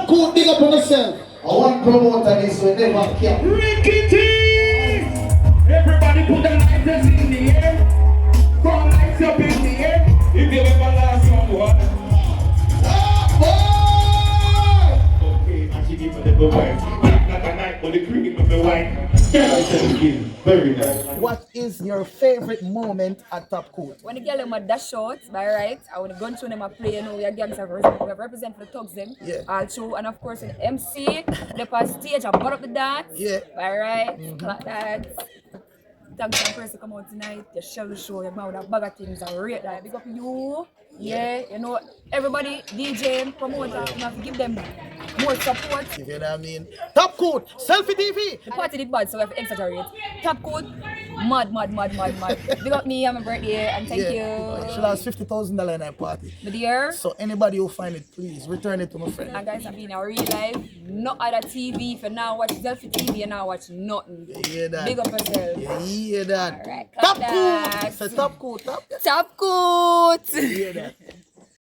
TopCoote, big up on yourself. I want promoter this will never care. Rickety! Everybody put the lighters in the air. Come lights up in the air. If you ever lost someone. Okay, and she give me the wine. Like a night for the cream of the wine. Yeah, I said again. Very nice. What is your favorite moment at TopCoote? When the girl them a dash out, by right, I would go through them a play, you know, we are gangs of represent for the thugs them. Yeah. All true, and of course in MC, the past stage, I put up the dance. Yeah. By right, clap that. Thanks for the person come out tonight, you shell the show, you man with a bag of things, I rate that. Big up you. Yeah, you know, everybody, DJ, promoter, you have to give them more support. You know what I mean? TopCoote, Selfi TV. The party did bad, so we have to exaggerate. TopCoote, mad. Big up me on my birthday, and thank you. She lost $50,000 in that party. My dear. So anybody who find it, please return it to my friend. And guys, I'm being a real life, not other TV. If you now watch Selfi TV, you now watch nothing. You hear that? Big up yourself. You hear that? Alright, clap TopCoote. that. Say TopCoote. TopCoote. You hear that?